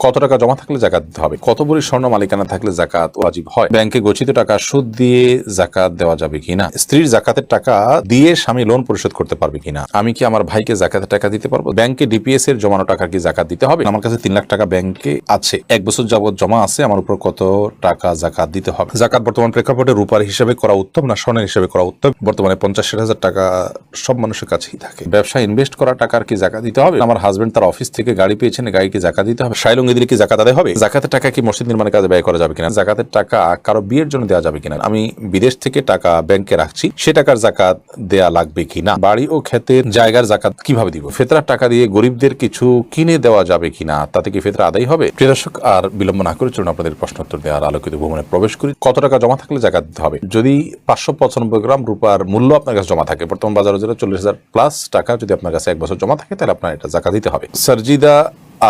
কত টাকা জমা থাকলে জাকাত দিতে হবে? কত ভরি স্বর্ণ মালিকানা থাকলে জাকাত ওয়াজিব হয়? ব্যাংকে গচ্ছিত টাকা সুদ দিয়ে জাকাত দেওয়া যাবে কিনা? স্ত্রীর জাকাতের টাকা দিয়ে স্বামী লোন পরিশোধ করতে পারবে কিনা? আমি কি আমার ভাইকে জাকাতের টাকা দিতে পারবো? ব্যাংকে ডিপিএস এর জমানো টাকা কি জাকাত দিতে হবে? আমার কাছে 3 লাখ টাকা ব্যাংকে আছে, 1 বছর যাবত জমা আছে, আমার উপর কত টাকা জাকাত দিতে হবে? জাকাত বর্তমান প্রেক্ষাপটে রূপার হিসেবে করা উত্তম না স্বর্ণের হিসেবে করা উত্তম? বর্তমানে 50-60 হাজার টাকা সব মানুষের কাছেই থাকে। ব্যবসায় ইনভেস্ট করা টাকার কি জাকাত দিতে হবে? আমার হাজবেন্ড তার অফিস থেকে গাড়ি পেয়েছেন, গাড়িকে জাকাত দিতে হবে? শাইলুঙ্গি দিলে কি জাকাত আদায় হবে? জাকাতের টাকা কি মসজিদ নির্মাণের কাজে ব্যয় করা যাবে কিনা? জাকাতের টাকা কারো বিয়ের জন্য দেওয়া যাবে কিনা? আমি বিদেশ থেকে টাকা ব্যাংকে রাখছি, সে টাকার জাকাত দেয়া লাগবে কিনা? বাড়ি ও ক্ষেতের জায়গার জাকাত কিভাবে দিব? ফিতরার টাকা দিয়ে গরিবদের কিছু কিনে দেওয়া যাবে কিনা? তাতে কি ফিতরা আদায় হবে? প্রিয় দর্শক, আর বিলম্ব না করে চলুন আপনাদের প্রশ্ন উত্তর দেওয়ার আলোকিত ভ্রমণে প্রবেশ করি। কত টাকা জমা থাকলে জাকাত দিতে হবে? যদি 595 গ্রাম রূপার মূল্য আপনার কাছে জমা থাকে, বর্তমান বাজারে 40,000 প্লাস টাকা যদি আপনার কাছে 1 বছর জমা থাকে, তাহলে আপনার এটা জাকাত দিতে হবে। সারজিদা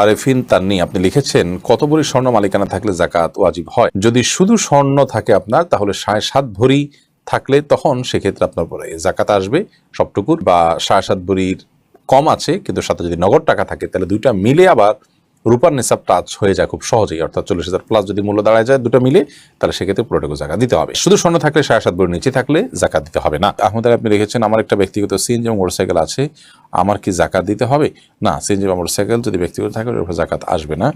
আরেফিন তান্নি আপনি লিখেছেন, কত ভরি স্বর্ণ মালিকানা থাকলে জাকাত ওয়াজিব হয়? যদি শুধু স্বর্ণ থাকে আপনার, তাহলে 7.5 ভরি থাকলে তখন সেক্ষেত্রে আপনার পরে জাকাত আসবে সবটুকুর, বা 7.5 ভরির কম আছে কিন্তু সাথে যদি নগদ টাকা থাকে, তাহলে দুইটা মিলে আবার রূপার নিসাব টাচ হয়ে যায় খুব সহজেই, অর্থাৎ 40,000 প্লাস যদি মূল্য দাঁড়ায় যায় দুটো মিলে, তাহলে সেক্ষেত্রে পুরোটুকু জাকাত দিতে হবে। শুধু স্বর্ণ থাকলে 7.5 ভরির নিচে থাকলে জাকাত দিতে হবে না। আহমদ আলী আপনি লিখেছেন, আমার একটা ব্যক্তিগত সিএনজি এবং মোটরসাইকেল আছে, আমার কি জাকাত দিতে হবে? না, সিএনজি বা মোটরসাইকেল যদি ব্যক্তিগত থাকে ওটার উপর জাকাত আসবে না।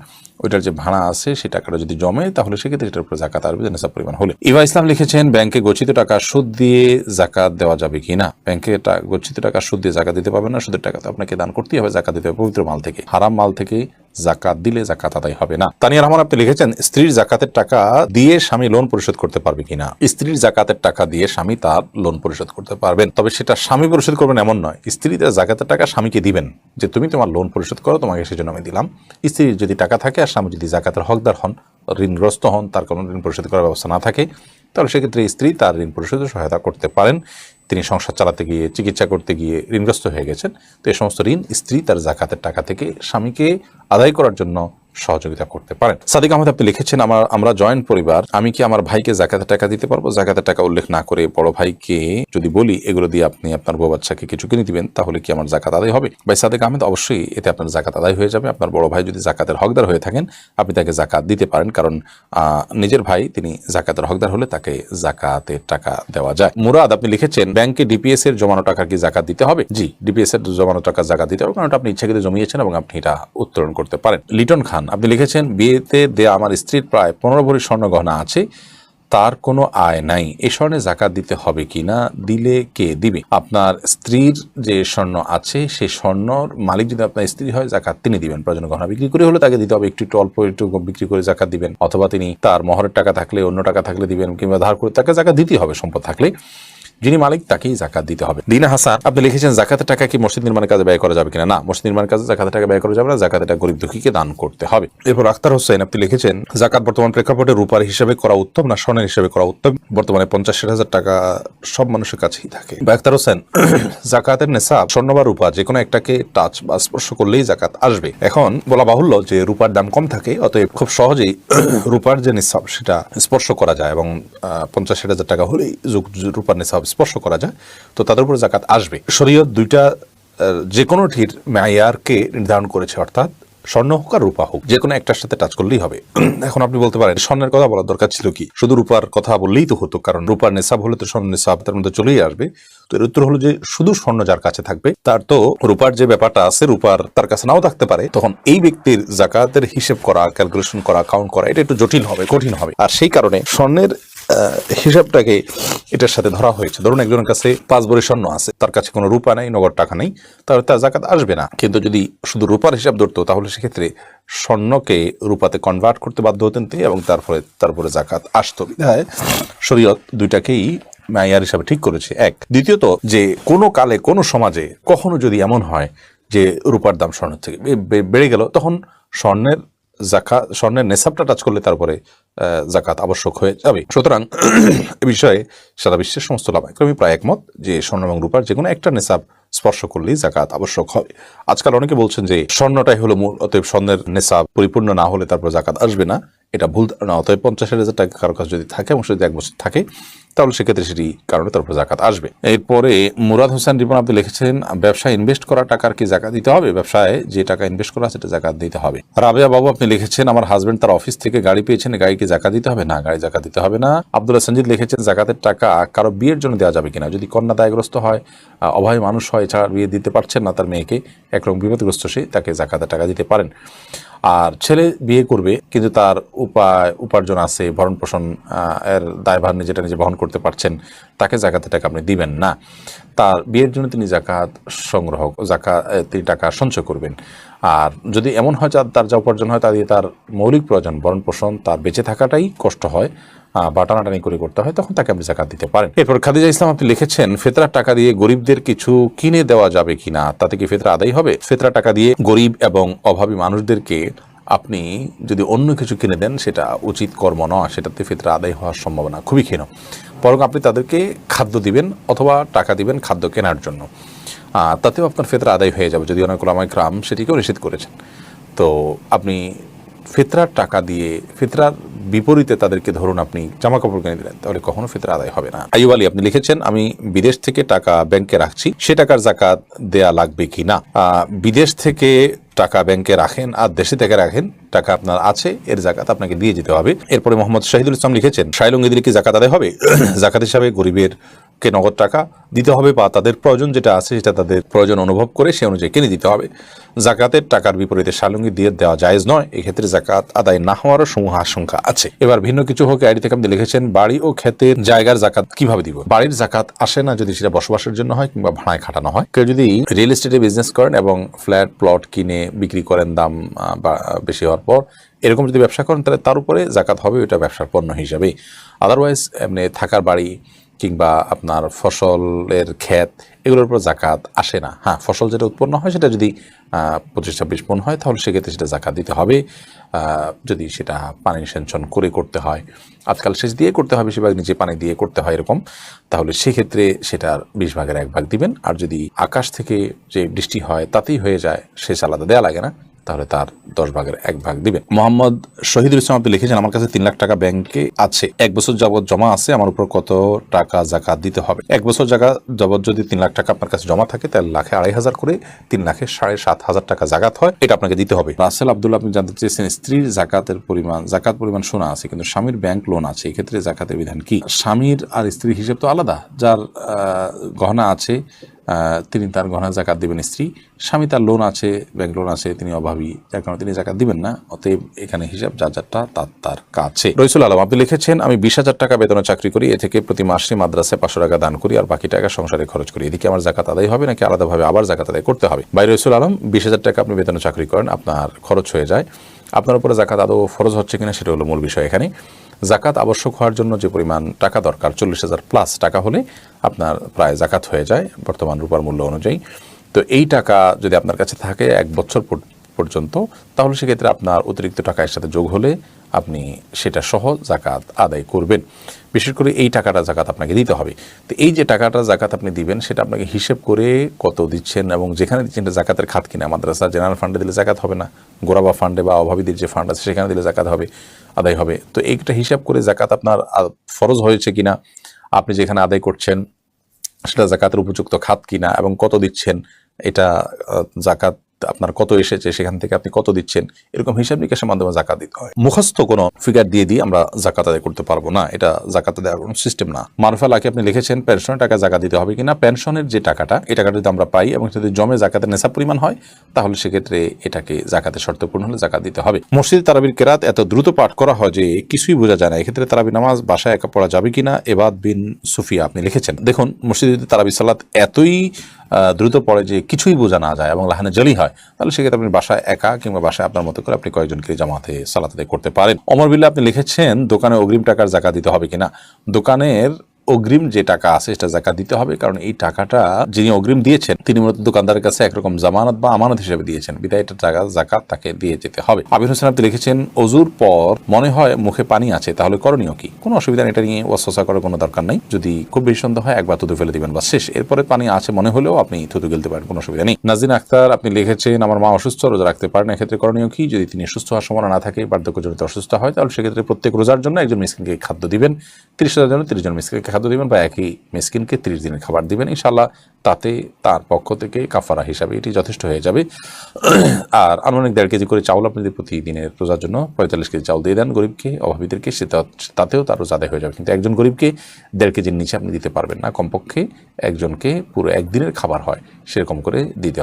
ওইটার যে ভাড়া আছে সেই টাকাটা যদি জমে, তাহলে সেক্ষেত্রে এটার উপর জাকাত আসবে নিসাব পরিমাণ হলে। ইভা ইসলাম লিখেছেন, ব্যাংকে গচ্ছিত টাকা সুদ দিয়ে জাকাত দেওয়া যাবে কিনা? ব্যাংকে গচ্ছিত টাকা সুদ দিয়ে জাকাত দিতে পারবেন না, সুদের টাকা তো আপনাকে দান করতেই হবে, জাকাত দিতে হবে পবিত্র মাল থেকে। হারাম মাল থেকে জাকাত দিলে জাকাত আদায় হবে না। তানিয়া রহমান আপনি লিখেছেন, স্ত্রীর জাকাতের টাকা দিয়ে স্বামী লোন পরিশোধ করতে পারবে কিনা? স্ত্রীর জাকাতের টাকা দিয়ে স্বামী তার লোন পরিশোধ করতে পারবেন, তবে সেটা স্বামী পরিশোধ করবেন এমন নয়। স্ত্রীদের জাকাতের টাকা স্বামীকে দিবেন, যে তুমি তোমার লোন পরিশোধ করো, তোমাকে সেজন্য আমি দিলাম। স্ত্রীর যদি টাকা থাকে আর স্বামী যদি জাকাতের হকদার হন, ঋণগ্রস্ত হন, তার কোনো ঋণ পরিশোধ করার ব্যবস্থা না থাকে, তাহলে সেক্ষেত্রে স্ত্রী তার ঋণ পরিশোধে সহায়তা করতে পারেন। তিনি সংসার চালাতে গিয়ে, চিকিৎসা করতে গিয়ে ঋণগ্রস্ত হয়ে গেছেন, তো এই সমস্ত ঋণ স্ত্রী তার জাকাতের টাকা থেকে স্বামীকে আদায় করার জন্য সহযোগিতা করতে পারেন। সাদিক আহমেদ আপনি লিখেছেন, আমরা জয়েন্ট পরিবার, আমি কি আমার ভাইকে জাকাতের টাকা দিতে পারবো? জাকাতের টাকা উল্লেখ না করে বড় ভাইকে যদি বলি এগুলো দিয়ে আপনি আপনার বউ বাচ্চাকে কিছু কিনে দিবেন, তাহলে কি আমার জাকাত আদায় হবে? ভাই সাদিক আহমেদ, অবশ্যই এতে আপনার জাকাত আদায় হয়ে যাবে। আপনার বড় ভাই যদি জাকাতের হকদার হয়ে থাকেন, আপনি তাকে জাকাত দিতে পারেন, কারণ নিজের ভাই তিনি জাকাতের হকদার হলে তাকে জাকাতের টাকা দেওয়া যায়। মুরাদ আপনি লিখেছেন, ব্যাংকে ডিপিএস এর জমানো টাকা কি জাকাত দিতে হবে? জি, ডিপিএস এর জমানো টাকা জাকাত দিতে হবে, কারণ আপনি ইচ্ছাকৃত জমিয়েছেন এবং আপনি এটা উত্তোলন করতে পারেন। লিটন খান আপনি লিখেছেন, বিয়েতে দেয়া আমার স্ত্রীর প্রায় 15 ভরি স্বর্ণ গহনা আছে, তার কোনো আয় নাই, এ স্বর্ণে জাকাত দিতে হবে কিনা? দিলে কে দিবে? আপনার স্ত্রীর যে স্বর্ণ আছে সেই স্বর্ণর মালিক যদি আপনার স্ত্রী হয়, জাকাত তিনি দিবেন। প্রয়োজন গহনা বিক্রি করে হলে তাকে দিতে হবে, একটু অল্প একটু বিক্রি করে জাকাত দিবেন, অথবা তিনি তার মহরের টাকা থাকলে, অন্য টাকা থাকলে দিবেন, কিংবা ধার করে তাকে জাকাত দিতেই হবে। সম্পদ থাকলে যিনি মালিক তাকেই জাকাত দিতে হবে। দিনা হাসান আপনি লিখেছেন, জাকাতের টাকা কি মসজিদ নির্মাণের কাজে ব্যয় করা যাবে কিনা? না, মসজিদ নির্মাণের কাজে জাকাতের টাকা ব্যয় করা যাবে না, জাকাত এটা গরিব দুঃখীকে দান করতে হবে। এরপর আখতার হোসেন আপনি লিখেছেন, জাকাত বর্তমান প্রেক্ষাপটে রূপার হিসেবে করা উত্তম না স্বর্ণের হিসেবে করা উত্তম? বর্তমানে 50-60 হাজার টাকা সব মানুষের কাছেই থাকে। আখতার হোসেন, জাকাতের নেশাব স্বর্ণ বা রূপা যে কোনো একটাকে টাচ বা স্পর্শ করলেই জাকাত আসবে। এখন বলা বাহুল্য যে রূপার দাম কম থাকে, অতএব খুব সহজেই রূপার যে নিসাব সেটা স্পর্শ করা যায়, এবং 50-60 হাজার টাকা হলেই রূপার নিসাব স্পর্শ করা যায়, তো তাদের উপর জাকাত আসবে। শরীয়ত দুইটা যে কোনোটির মেয়ারকে নির্ধারণ করেছে, অর্থাৎ স্বর্ণ হোক আর রূপা হোক, যে কোনো একটার সাথে টাচ করলেই হবে। এখন আপনি বলতে পারেন, স্বর্ণের কথা বলার দরকার ছিল কি? শুধু রূপার কথা বললেই তো হতো, কারণ রূপার নেশাব হলে তো স্বর্ণ নেশাব তার মধ্যে চলেই আসবে। তো এর উত্তর হলো যে শুধু স্বর্ণ যার কাছে থাকবে, তার তো রূপার যে ব্যাপারটা আছে, রূপার তার কাছে নাও থাকতে পারে, তখন এই ব্যক্তির জাকাতের হিসেব করা, ক্যালকুলেশন করা, কাউন্ট করা, এটা একটু জটিল হবে, কঠিন হবে। আর সেই কারণে স্বর্ণের হিসাবটাকে এটার সাথে ধরা হয়েছে। ধরুন একজনের কাছে 5 ভরি স্বর্ণ আছে, তার কাছে কোনো রূপা নেই, নগদ টাকা নেই, তাহলে তার জাকাত আসবে না। কিন্তু যদি শুধু রূপার হিসাব ধরতো, তাহলে সেক্ষেত্রে স্বর্ণকে রূপাতে কনভার্ট করতে বাধ্য হতেন তিনি, এবং তারপরে জাকাত আসতো। বিধায় শরীয়ত দুইটাকেই মাইয়ার হিসাবে ঠিক করেছে। এক, দ্বিতীয়ত যে কোনো কালে কোনো সমাজে কখনো যদি এমন হয় যে রূপার দাম স্বর্ণের থেকে বেড়ে গেল, তখন স্বর্ণের নেশাবটা টাচ করলে তারপরে জাকাত আবশ্যক হয়ে যাবে। সুতরাং এ বিষয়ে সারা বিশ্বের সমস্ত ওলামায়ে প্রায় একমত যে স্বর্ণ এবং রূপার যে কোনো একটা নেশাব স্পর্শ করলেই জাকাত আবশ্যক হবে। আজকাল অনেকে বলছেন যে স্বর্ণটাই হলো মূল, অতএব স্বর্ণের নেশাব পরিপূর্ণ না হলে তারপর জাকাত আসবে না। এটা ভুল ধারণা। অতএব 50,000 টাকা কারো কাছে যদি থাকে এবং যদি 1 বছর থাকে তাহলে সেক্ষেত্রে সেটি কারণে তার উপর জাকাত আসবে। এরপরে মুরাদ হোসেন রিপন আপনি লিখেছেন, ব্যবসায় ইনভেস্ট করা টাকার কি জাকাত দিতে হবে? ব্যবসায় যে টাকা ইনভেস্ট করা সেটা জাকাত দিতে হবে। রাবেয়া বাবু আপনি লিখেছেন, আমার হাজবেন্ড তার অফিস থেকে গাড়ি পেয়েছেন, গাড়ি কি জাকাত দিতে হবে? না, গাড়ি জাকাত দিতে হবে না। আব্দুল্লাহ সঞ্জিদ লিখেছেন, জাকাতের টাকা কারো বিয়ের জন্য দেওয়া যাবে কিনা? যদি কন্যা দায়গ্রস্ত হয়, অভাবী মানুষ হয়, এছাড়া বিয়ে দিতে পারছেন না তার মেয়েকে, একরকম বিপদগ্রস্ত সে, তাকে জাকাতের টাকা দিতে পারেন। আর ছেলে বিয়ে করবে কিন্তু তার উপার্জন আছে, ভরণ পোষণ এর দায়ভার নিজেটা নিজে বহন করতে পারছেন, তাকে জাকাতের টাকা আপনি দিবেন না। তার বিয়ের জন্য তিনি তিনি টাকা সঞ্চয় করবেন। আর যদি এমন হয় তার যা উপার্জন হয় তা দিয়ে তার মৌলিক প্রয়োজন ভরণ পোষণ, তার বেঁচে থাকাটাই কষ্ট হয় বা টানাটানি করে করতে হয়, তখন তাকে আপনি জাকাত দিতে পারেন। এরপর খাদিজা ইসলাম আপনি লিখেছেন, ফিতরার টাকা দিয়ে গরিবদের কিছু কিনে দেওয়া যাবে কিনা? তাতে কি ফিতরা আদায় হবে? ফিতরা টাকা দিয়ে গরিব এবং অভাবী মানুষদেরকে আপনি যদি অন্য কিছু কিনে দেন সেটা উচিত কর্ম নয়, সেটাতে ফিতরা আদায় হওয়ার সম্ভাবনা খুবই ক্ষীণ। বরং আপনি তাদেরকে খাদ্য দিবেন অথবা টাকা দিবেন খাদ্য কেনার জন্য, তাতেও আপনার ফিতরা আদায় হয়ে যাবে, যদি অনেক ওলামায়ে কেরাম সেটিকেও নিষেধ করেছেন। তো আপনি ফিতরার টাকা দিয়ে ফিতরার বিপরীতে তাদেরকে ধরুন আপনি জামা কাপড় কিনে দিলেন, তাহলে কখনো ফিতরা আদায় হবে না। আইয়ুব আলী আপনি লিখেছেন, আমি বিদেশ থেকে টাকা ব্যাংকে রাখছি, সে টাকার জাকাত দেয়া লাগবে কি না? বিদেশ থেকে টাকা ব্যাংকে রাখেন আর দেশে থেকে রাখেন, টাকা আপনার আছে, এর জাকাত আপনাকে দিয়ে যেতে হবে। এরপরে মোহাম্মদ শাহিদুল ইসলাম লিখেছেন, শাইলঙ্গি দিলে কি জাকাত আদায় হবে? জাকাত হিসাবে গরিবের কে নগদ টাকা দিতে হবে বা তাদের প্রয়োজন যেটা আছে সেটা তাদের প্রয়োজন অনুভব করে সে অনুযায়ী কিনে দিতে হবে। জাকাতের টাকার বিপরীতে শালঙ্গি দিয়ে দেওয়া জায়েজ নয়, এক্ষেত্রে জাকাত আদায় না হওয়ারও সমূহ আশঙ্কা আছে। এবার ভিন্ন কিছু হোক আইডি থেকে আপনি লিখেছেন, বাড়ি ও ক্ষেতের জায়গার জাকাত কিভাবে দিব? বাড়ির জাকাত আসে না যদি সেটা বসবাসের জন্য হয় কিংবা ভাড়ায় খাটানো হয়। কেউ যদি রিয়েল এস্টেটে বিজনেস করেন এবং ফ্ল্যাট প্লট কিনে বিক্রি করেন দাম বেশি হওয়ার পর, এরকম যদি ব্যবসা করেন তাহলে তার উপরে জাকাত হবে, ওইটা ব্যবসার পণ্য হিসাবে। আদারওয়াইজ এমনি থাকার বাড়ি কিংবা আপনার ফসলের ক্ষেত এগুলোর উপর জাকাত আসে না। হ্যাঁ, ফসল যেটা উৎপন্ন হয় সেটা যদি 25-26 মণ হয় তাহলে সেক্ষেত্রে সেটা জাকাত দিতে হবে। যদি সেটা পানি সেচন করে করতে হয়, আজকাল সেচ দিয়ে করতে হয়, বেশিরভাগ নিচে পানি দিয়ে করতে হয় এরকম, তাহলে সেক্ষেত্রে সেটার 20 ভাগের 1 ভাগ দিবেন। আর যদি আকাশ থেকে যে বৃষ্টি হয় তাতেই হয়ে যায়, সেচ আলাদা দেওয়া লাগে না, তাহলে তার 10 ভাগের 1 ভাগ দিবেন। মোহাম্মদ শহীদুল ইসলাম আপনি লিখেছেন, আমার কাছে 3 লাখ টাকা ব্যাংকে আছে, 1 বছর যাবৎ জমা আছে, আমার উপর কত টাকা জাকাত দিতে হবে? 1 বছর যাবৎ যদি 3 লাখ টাকা আপনার কাছে জমা থাকে তাহলে লাখে 2,500 করে 3 লাখে 7,500 টাকা জাকাত হয়, এটা আপনাকে দিতে হবে। রাসেল আব্দুল্লাহ আপনি জানতে চেয়েছেন, স্ত্রীর জাকাত পরিমাণ শোনা আছে কিন্তু স্বামীর ব্যাংক লোন আছে, এক্ষেত্রে জাকাতের বিধান কি? স্বামীর আর স্ত্রীর হিসেব তো আলাদা। যার গহনা আছে তিনি তার গহনা জাকাত দিবেন স্ত্রী, স্বামী তার লোন আছে, ব্যাংক লোন আছে, তিনি অভাবী, যার কারণে তিনি জাকাত দিবেন না। অতএব এখানে হিসাব যার যারটা তার কাছে। রইসুল আলম আপনি লিখেছেন, আমি 20,000 টাকা বেতনে চাকরি করি, এ থেকে প্রতি মাসে মাদ্রাসায় 500 টাকা দান করি আর বাকি টাকা সংসারে খরচ করি, এদিকে আমার জাকাত আদায় হবে নাকি আলাদাভাবে আবার জাকাত আদায় করতে হবে? ভাই রইসুল আলম, 20,000 টাকা আপনি বেতনে চাকরি করেন, আপনার খরচ হয়ে যায়, আপনার উপরে জাকাত আদৌ ফরজ হচ্ছে কিনা সেটা হলো মূল বিষয় এখানে। জাকাত আবশ্যক হওয়ার জন্য যে পরিমাণ টাকা দরকার 40,000 প্লাস টাকা হলে আপনার প্রায় জাকাত হয়ে যায় বর্তমান রূপার মূল্য অনুযায়ী। তো এই টাকা যদি আপনার কাছে থাকে 1 বছর পর্যন্ত, তাহলে সেক্ষেত্রে আপনার অতিরিক্ত টাকা এর সাথে যোগ হলে আপনি সেটা সহ জাকাত আদায় করবেন। বিশেষ করে এই টাকাটা জাকাত আপনাকে দিতে হবে। তো এই যে টাকাটা জাকাত আপনি দিবেন সেটা আপনাকে হিসেব করে কত দিচ্ছেন এবং যেখানে দিচ্ছেন এটা জাকাতের খাত কিনা। মাদ্রাসা জেনারেল ফান্ডে দিলে জাকাত হবে না, গোরাবা ফান্ডে বা অভাবীদের যে ফান্ড আছে সেখানে দিলে জাকাত হবে, আদায় হবে। তো এইটা হিসাব করে জাকাত আপনার ফরজ হয়েছে কিনা, আপনি যেখানে আদায় করছেন সেটা জাকাতের উপযুক্ত খাত কিনা এবং কত দিচ্ছেন, এটা জাকাত আপনার কত এসেছে সেখান থেকে আপনি কত দিচ্ছেন, এরকম হিসাব নিকাশের মাধ্যমে জাকাত দিতে হয়। মুখস্থ কোনো ফিগার দিয়ে আমরা জাকাত আদায় করতে পারবো না, এটা জাকাত দেওয়ার কোনো সিস্টেম না। মারুফা লাকি আপনি লিখেছেন, পেনশনের টাকা জাকাত দিতে হবে কিনা? পেনশনের যে টাকাটা, এই টাকাটা যদি আমরা পাই এবং যদি জমে জাকাতের নেশাব পরিমাণ হয় তাহলে সেক্ষেত্রে এটাকে জাকাতের শর্ত পূর্ণ হলে জাকাত দিতে হবে। মসজিদ তারাবির কেরাত এত দ্রুত পাঠ করা হয় যে কিছুই বোঝা যায় না, এক্ষেত্রে তারাবি নামাজ বাসায় একা পড়া যাবে কিনা? এবাদ বিন সুফিয়া আপনি লিখেছেন, দেখুন মসজিদে তারাবি সালাত এতই দ্রুত পড়ে যে কিছুই বোঝা না যায় এবং লাহানে জলি হয়, তাহলে সেক্ষেত্রে আপনি বাসায় একা কিংবা বাসায় আপনার মতো করে আপনি কয়েকজনকে জামাতে সালাত আদায় করতে পারেন। ওমর বিল্লাহ আপনি লিখেছেন, দোকানে অগ্রিম টাকার জাকাত দিতে হবে কিনা? দোকানের অগ্রিম যে টাকা আছে সেটা জাকাত দিতে হবে, কারণ এই টাকাটা যিনি অগ্রিম দিয়েছেন তিনি মূলত দোকানদারের কাছে একরকম জামানত বা আমানত হিসেবে দিয়েছেন, বিধায় এটা টাকা জাকাত তাকে দিয়ে যেতে হবে। আবির হোসেন আপনি লিখেছেন, অজুর পর মনে হয় মুখে পানি আছে, তাহলে করণীয় কি? কোনো অসুবিধা নেই, এটা নিয়ে ওয়াসওয়াসা করার কোনো দরকার নাই। যদি খুব বেশি সন্দেহ হয় একবার থুতু ফেলে দিবেন বা শেষ, এরপরে পানি আছে মনে হলেও আপনি থুতু গেলতে পারেন, কোনো অসুবিধা নেই। নাজিন আক্তার আপনি লিখেছেন, আমার মা অসুস্থ, রোজা রাখতে পারেন, এক্ষেত্রে করণীয় কি? যদি তিনি সুস্থ হওয়ার সম্ভাবনা না থাকে, বার্ধক্যজনিত অসুস্থ হয়, তাহলে সেক্ষেত্রে প্রত্যেক রোজার জন্য একজন মিসকিনকে খাদ্য দিবেন, 30 রোজার জন্য 30 জন মিসকিনকে খাদ্য দিবেন, বা একই মিসকিনকে 30 দিনের খাবার দিবেন। ইনশাআল্লাহ তাতে তার পক্ষ থেকে কাফারা হিসাবে এটি যথেষ্ট হয়ে যাবে। আর আনুমানিক 1.5 কেজি করে চাউল আপনি যদি প্রতিদিনের রোজার জন্য 45 কেজি চাউল দিয়ে দেন গরিবকে, অভাবীদেরকে, তাতেও তার রোজা আদায় হয়ে যাবে। কিন্তু একজন গরিবকে 1.5 কেজির নিচে আপনি দিতে পারবেন না, কমপক্ষে একজনকে পুরো একদিনের খাবার হয় সেরকম করে দিতে হবে।